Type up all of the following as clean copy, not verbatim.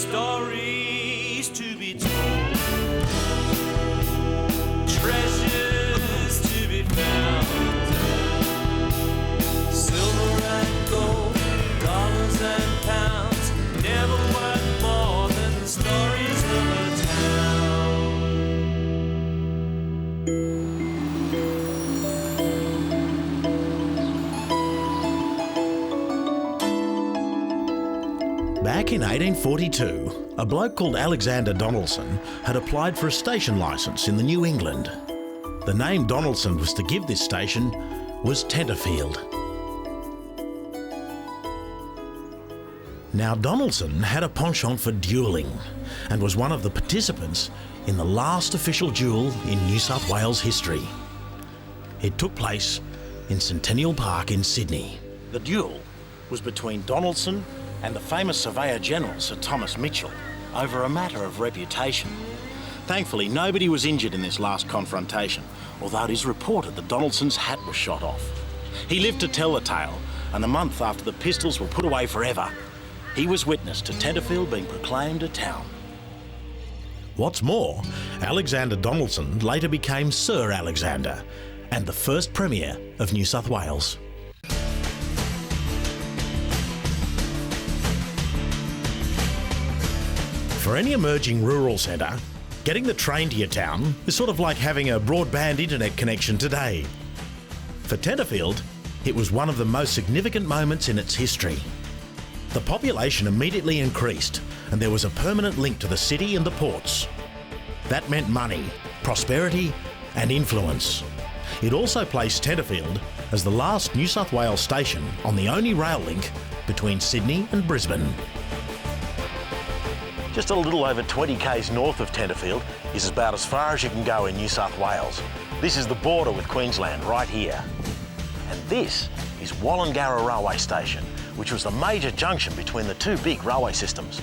stories to be told, treasures to be found, silver and gold, dollars and pounds, never worth more than the stories of a town. Back in 1842, a bloke called Alexander Donaldson had applied for a station licence in the New England. The name Donaldson was to give this station was Tenterfield. Now Donaldson had a penchant for duelling and was one of the participants in the last official duel in New South Wales history. It took place in Centennial Park in Sydney. The duel was between Donaldson and the famous Surveyor General Sir Thomas Mitchell over a matter of reputation. Thankfully, nobody was injured in this last confrontation, although it is reported that Donaldson's hat was shot off. He lived to tell the tale, and a month after the pistols were put away forever, he was witness to Tenterfield being proclaimed a town. What's more, Alexander Donaldson later became Sir Alexander and the first Premier of New South Wales. For any emerging rural centre, getting the train to your town is sort of like having a broadband internet connection today. For Tenterfield, it was one of the most significant moments in its history. The population immediately increased and there was a permanent link to the city and the ports. That meant money, prosperity and influence. It also placed Tenterfield as the last New South Wales station on the only rail link between Sydney and Brisbane. Just a little over 20 k's north of Tenterfield is about as far as you can go in New South Wales. This is the border with Queensland right here. And this is Wallangarra Railway Station, which was the major junction between the two big railway systems.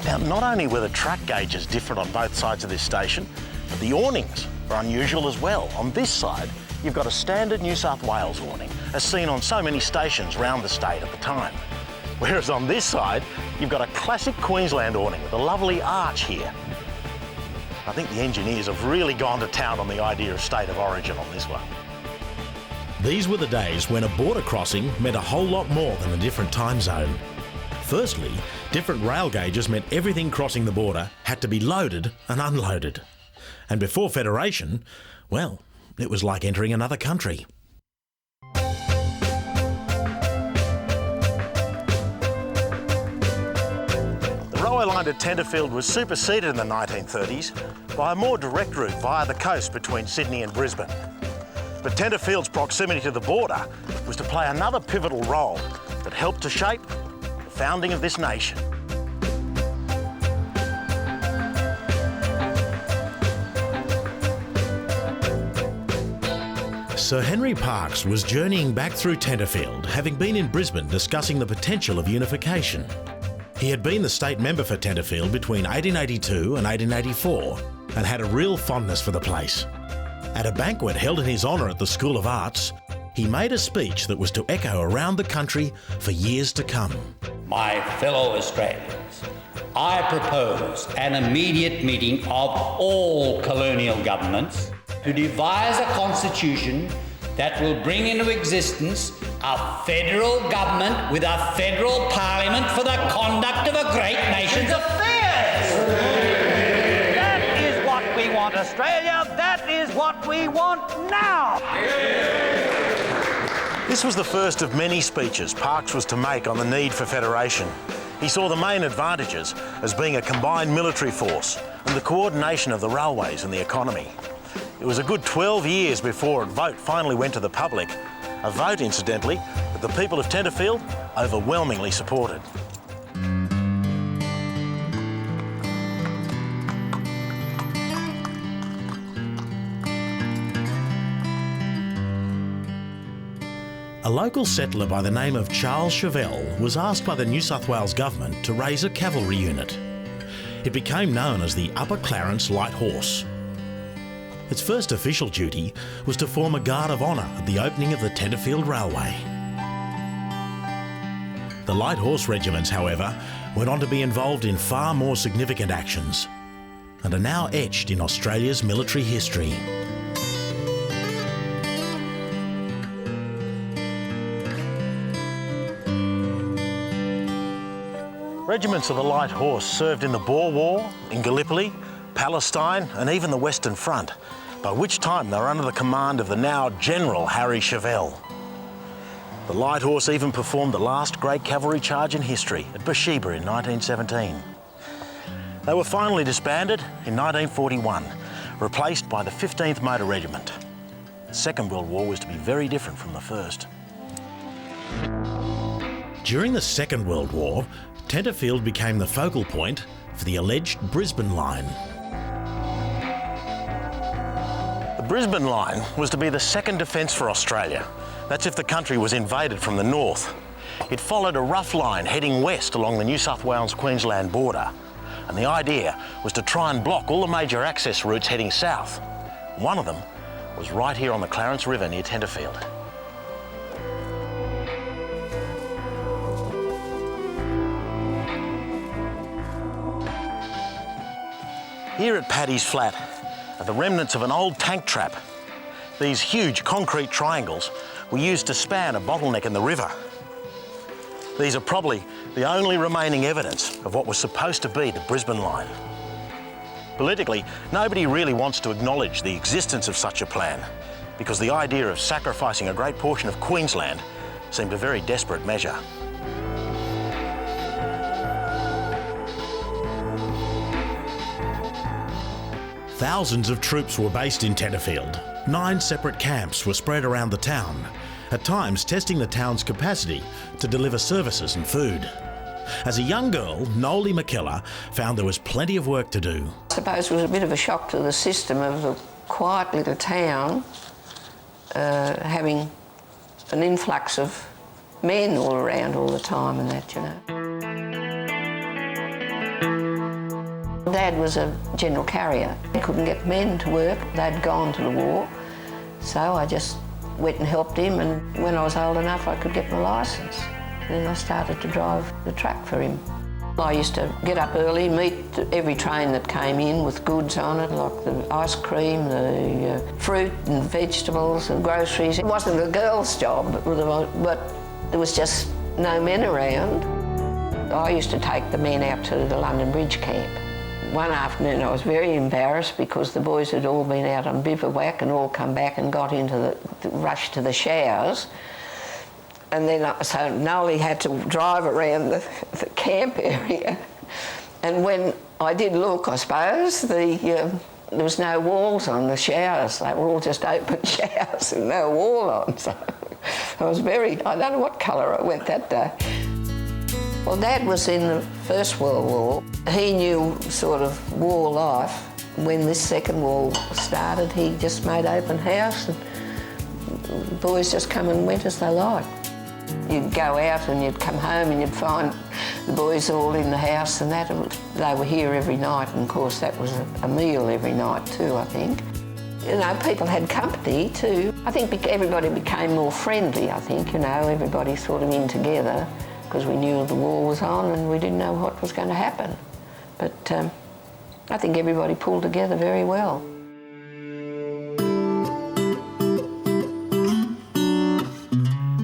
Now, not only were the track gauges different on both sides of this station, but the awnings are unusual as well. On this side, you've got a standard New South Wales awning, as seen on so many stations round the state at the time. Whereas on this side, you've got a classic Queensland awning with a lovely arch here. I think the engineers have really gone to town on the idea of state of origin on this one. These were the days when a border crossing meant a whole lot more than a different time zone. Firstly, different rail gauges meant everything crossing the border had to be loaded and unloaded. And before Federation, well, it was like entering another country. The railway line to Tenterfield was superseded in the 1930s by a more direct route via the coast between Sydney and Brisbane. But Tenterfield's proximity to the border was to play another pivotal role that helped to shape the founding of this nation. Sir Henry Parkes was journeying back through Tenterfield, having been in Brisbane discussing the potential of unification. He had been the state member for Tenterfield between 1882 and 1884 and had a real fondness for the place. At a banquet held in his honour at the School of Arts, he made a speech that was to echo around the country for years to come. My fellow Australians, I propose an immediate meeting of all colonial governments to devise a constitution that will bring into existence a federal government with a federal parliament for the conduct of a great nation's affairs. That is what we want, Australia. That is what we want now. This was the first of many speeches Parkes was to make on the need for federation. He saw the main advantages as being a combined military force and the coordination of the railways and the economy. It was a good 12 years before a vote finally went to the public, a vote, incidentally, that the people of Tenterfield overwhelmingly supported. A local settler by the name of Charles Chevelle was asked by the New South Wales government to raise a cavalry unit. It became known as the Upper Clarence Light Horse. Its first official duty was to form a guard of honour at the opening of the Tenterfield Railway. The light horse regiments, however, went on to be involved in far more significant actions and are now etched in Australia's military history. Regiments of the Light Horse served in the Boer War, in Gallipoli, Palestine and even the Western Front, by which time they were under the command of the now General Harry Chauvel. The Light Horse even performed the last great cavalry charge in history at Beersheba in 1917. They were finally disbanded in 1941, replaced by the 15th Motor Regiment. The Second World War was to be very different from the First. During the Second World War, Tenterfield became the focal point for the alleged Brisbane Line. The Brisbane Line was to be the second defence for Australia. That's if the country was invaded from the north. It followed a rough line heading west along the New South Wales-Queensland border. And the idea was to try and block all the major access routes heading south. One of them was right here on the Clarence River near Tenterfield. Here at Paddy's Flat are the remnants of an old tank trap. These huge concrete triangles were used to span a bottleneck in the river. These are probably the only remaining evidence of what was supposed to be the Brisbane Line. Politically, nobody really wants to acknowledge the existence of such a plan because the idea of sacrificing a great portion of Queensland seemed a very desperate measure. Thousands of troops were based in Tenterfield. 9 separate camps were spread around the town, at times testing the town's capacity to deliver services and food. As a young girl, Noli McKellar found there was plenty of work to do. I suppose it was a bit of a shock to the system of the quiet little town having an influx of men all around all the time and that, you know. Dad was a general carrier. He couldn't get men to work. They'd gone to the war. So I just went and helped him, and when I was old enough I could get my licence. Then I started to drive the truck for him. I used to get up early, meet every train that came in with goods on it, like the ice cream, the fruit and vegetables and groceries. It wasn't a girl's job, but there was just no men around. I used to take the men out to the London Bridge camp. One afternoon I was very embarrassed because the boys had all been out on bivouac and all come back and got into the rush to the showers. And then so Noli had to drive around the camp area. And when I did look, I suppose, there was no walls on the showers. They were all just open showers and no wall on. So I was I don't know what colour I went that day. Well, Dad was in the First World War. He knew sort of war life. When this Second War started, he just made open house and the boys just come and went as they liked. You'd go out and you'd come home and you'd find the boys all in the house and that. They were here every night, and of course that was a meal every night too, I think. You know, people had company too. I think everybody became more friendly, I think, you know, everybody sort of in together, because we knew the war was on and we didn't know what was going to happen. But I think everybody pulled together very well.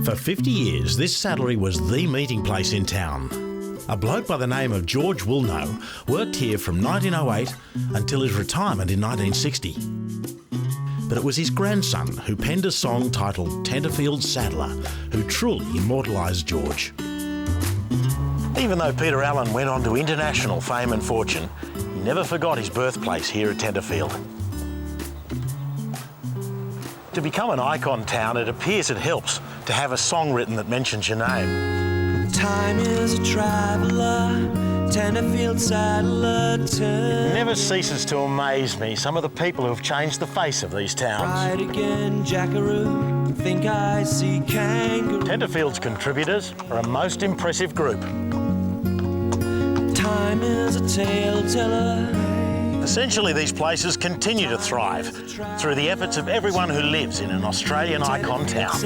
For 50 years, this saddlery was the meeting place in town. A bloke by the name of George Woolnough worked here from 1908 until his retirement in 1960. But it was his grandson who penned a song titled Tenterfield Saddler who truly immortalised George. Even though Peter Allen went on to international fame and fortune, he never forgot his birthplace here at Tenterfield. To become an icon town, it appears it helps to have a song written that mentions your name. Time is a traveller, Tenterfield saddler turn. It never ceases to amaze me, some of the people who have changed the face of these towns. Ride again, jackaroo, think I see kangaroo. Tenterfield's contributors are a most impressive group. Time is a tale teller. Essentially, these places continue to thrive through the efforts of everyone who lives in an Australian icon town.